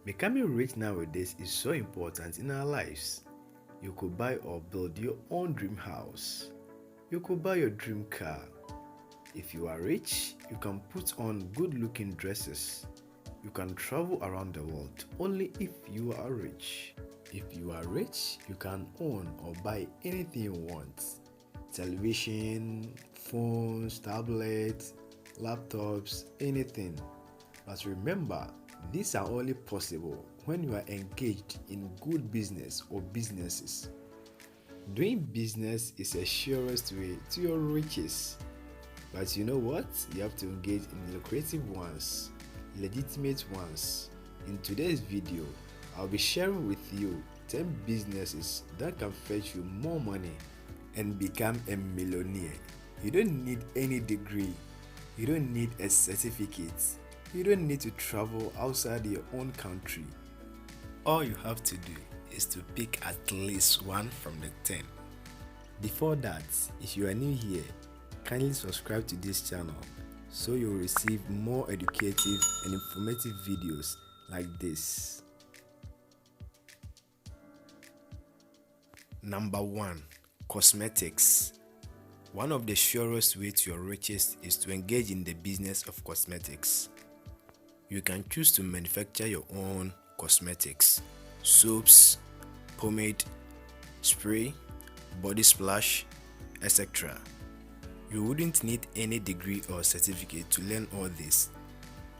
Becoming rich nowadays is so important in our lives. You could buy or build your own dream house. You could buy your dream car. If you are rich, you can put on good looking dresses. You can travel around the world only if you are rich. If you are rich, you can own or buy anything you want: television, phones, tablets, laptops, anything. But remember, these are only possible when you are engaged in good business or businesses. Doing business is a surest way to your riches. But you know what? You have to engage in lucrative ones, legitimate ones. In today's video, I'll be sharing with you 10 businesses that can fetch you more money and become a millionaire. You don't need any degree, you don't need a certificate, you don't need to travel outside your own country. All you have to do is to pick at least one from the 10. Before that, if you are new here, kindly subscribe to this channel so you'll receive more educative and informative videos like this. Number 1. Cosmetics. One of the surest ways to your riches is to engage in the business of cosmetics. You can choose to manufacture your own cosmetics: soaps, pomade, spray, body splash, etc. You wouldn't need any degree or certificate to learn all this.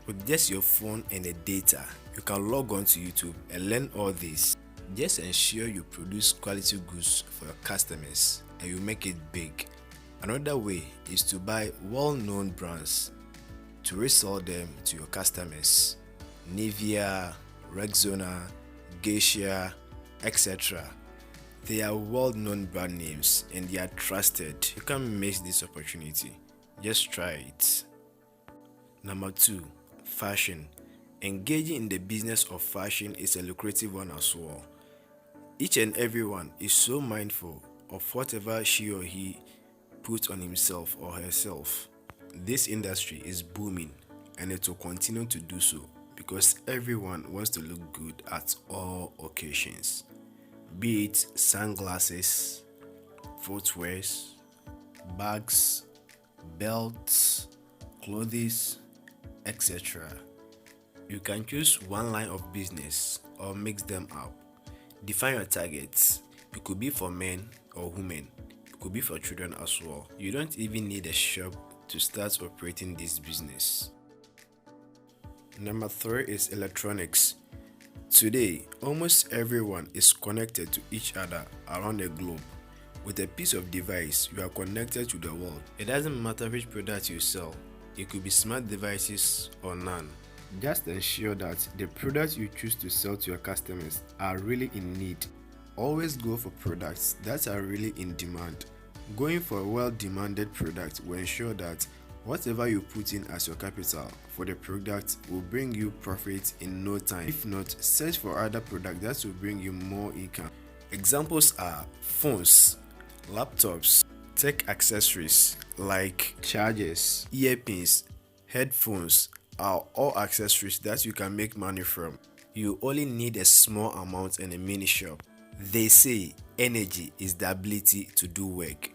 With just your phone and the data, you can log on to YouTube and learn all this. Just ensure you produce quality goods for your customers and you make it big. Another way is to buy well-known brands to resell them to your customers: Nivea, Rexona, Geisha, etc. They are well-known brand names and they are trusted. You can't miss this opportunity. Just try it. Number 2. Fashion. Engaging in the business of fashion is a lucrative one as well. Each and everyone is so mindful of whatever she or he puts on himself or herself. This industry is booming and it will continue to do so because everyone wants to look good at all occasions, be it sunglasses, footwears, bags, belts, clothes, etc. You can choose one line of business or mix them up. Define your targets. It could be for men or women. It could be for children as well. You don't even need a shop to start operating this business. Number 3 is electronics. Today, almost everyone is connected to each other around the globe. With a piece of device, you are connected to the world. It doesn't matter which product you sell. It could be smart devices or none. Just ensure that the products you choose to sell to your customers are really in need. Always go for products that are really in demand. Going for a well-demanded product will ensure that whatever you put in as your capital for the product will bring you profit in no time. If not, search for other products that will bring you more income. Examples are phones, laptops, tech accessories like chargers, earphones, headphones are all accessories that you can make money from. You only need a small amount and a mini shop. They say energy is the ability to do work.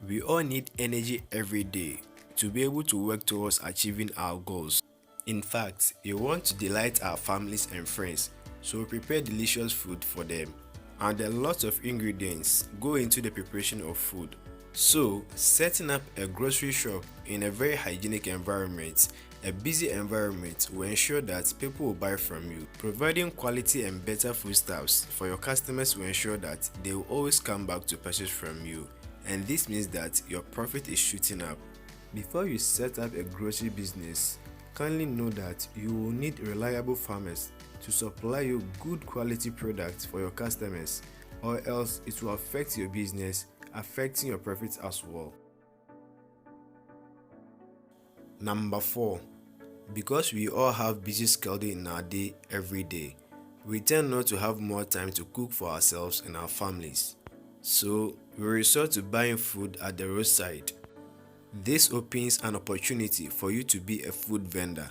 We all need energy every day to be able to work towards achieving our goals. In fact, we want to delight our families and friends, so we prepare delicious food for them. And a lot of ingredients go into the preparation of food. So, setting up a grocery shop in a very hygienic environment, a busy environment, will ensure that people will buy from you. Providing quality and better foodstuffs for your customers will ensure that they will always come back to purchase from you. And this means that your profit is shooting up. Before you set up a grocery business, kindly know that you will need reliable farmers to supply you good quality products for your customers, or else it will affect your business, affecting your profits as well. Number 4. Because we all have busy schedule in our day every day, we tend not to have more time to cook for ourselves and our families. So we resort to buying food at the roadside. This opens an opportunity for you to be a food vendor.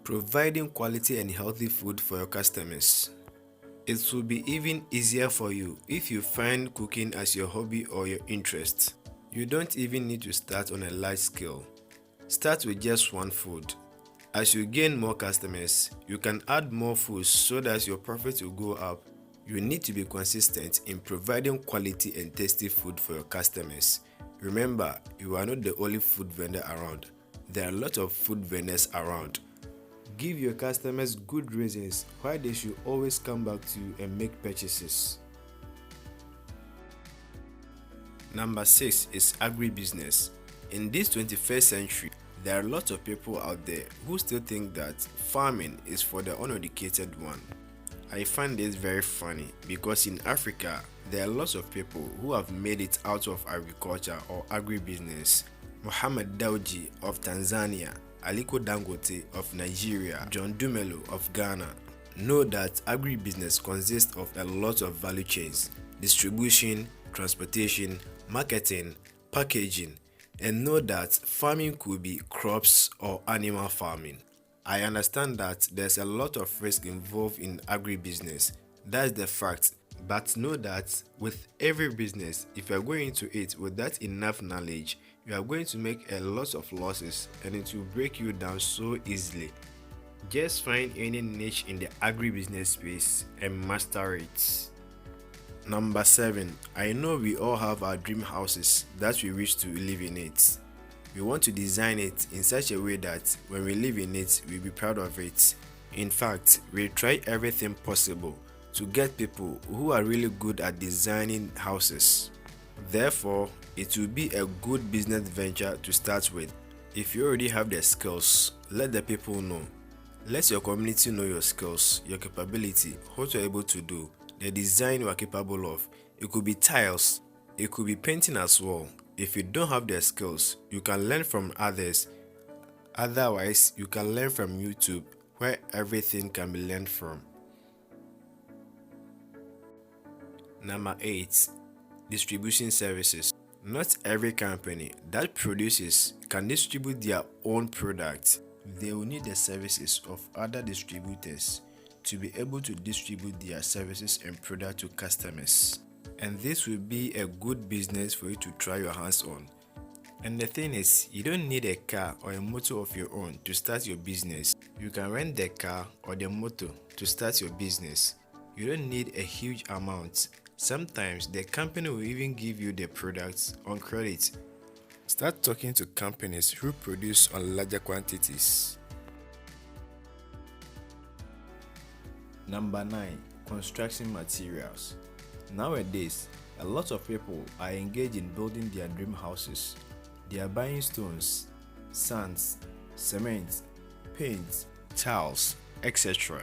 Providing quality and healthy food for your customers. It will be even easier for you if you find cooking as your hobby or your interest. You don't even need to start on a large scale. Start with just one food. As you gain more customers, you can add more foods so that your profit will go up. You need to be consistent in providing quality and tasty food for your customers. Remember, you are not the only food vendor around. There are a lot of food vendors around. Give your customers good reasons why they should always come back to you and make purchases. Number 6 is agribusiness. In this 21st century, there are lots of people out there who still think that farming is for the uneducated one. I find this very funny because in Africa, there are lots of people who have made it out of agriculture or agribusiness. Muhammad Dawji of Tanzania, Aliko Dangote of Nigeria, John Dumelo of Ghana. Know that agribusiness consists of a lot of value chains: distribution, transportation, marketing, packaging, and know that farming could be crops or animal farming. I understand that there's a lot of risk involved in agribusiness. That's the fact. But know that with every business, if you are going into it without enough knowledge, you are going to make a lot of losses and it will break you down so easily. Just find any niche in the agribusiness space and master it. Number 7. I know we all have our dream houses that we wish to live in it. We want to design it in such a way that when we live in it, we'll be proud of it. In fact, we try everything possible to get people who are really good at designing houses. Therefore, it will be a good business venture to start with. If you already have the skills, let the people know. Let your community know your skills, your capability, what you're able to do, the design you are capable of. It could be tiles, it could be painting as well. If you don't have the skills, you can learn from others. Otherwise, you can learn from YouTube, where everything can be learned from. Number 8. Distribution services. Not every company that produces can distribute their own products. They will need the services of other distributors to be able to distribute their services and product to customers. And this will be a good business for you to try your hands on. And the thing is, you don't need a car or a motor of your own to start your business. You can rent the car or the motor to start your business. You don't need a huge amount. Sometimes the company will even give you the products on credit. Start talking to companies who produce on larger quantities. Number 9. Construction materials. Nowadays, a lot of people are engaged in building their dream houses. They are buying stones, sands, cement, paint, tiles, etc.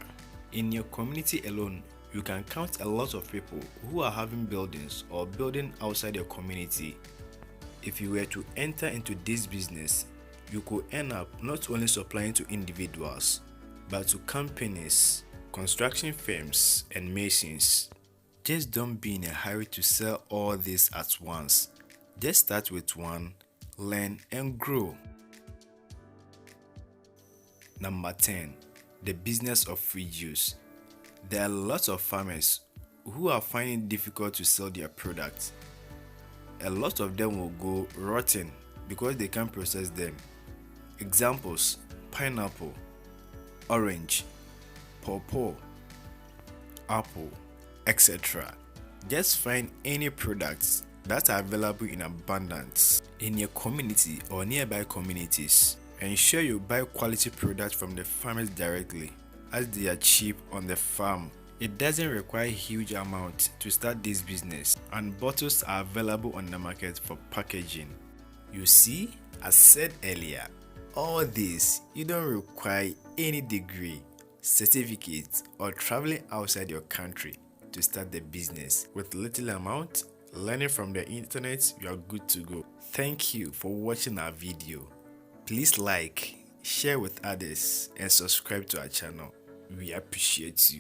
In your community alone, you can count a lot of people who are having buildings or building outside your community. If you were to enter into this business, you could end up not only supplying to individuals, but to companies, construction firms, and masons. Just don't be in a hurry to sell all this at once. Just start with one, learn, and grow. Number 10. The business of free juice. There are lots of farmers who are finding it difficult to sell their products. A lot of them will go rotten because they can't process them. Examples: pineapple, orange, pawpaw, apple, etc. Just find any products that are available in abundance in your community or nearby communities. Ensure you buy quality products from the farmers directly, as they are cheap on the farm. It doesn't require huge amount to start this business, and bottles are available on the market for packaging. You see, as said earlier, all this, you don't require any degree, certificate, or traveling outside your country to start the business. With little amount, learning from the internet, you are good to go. Thank you for watching our video. Please like, share with others, and subscribe to our channel. We appreciate you.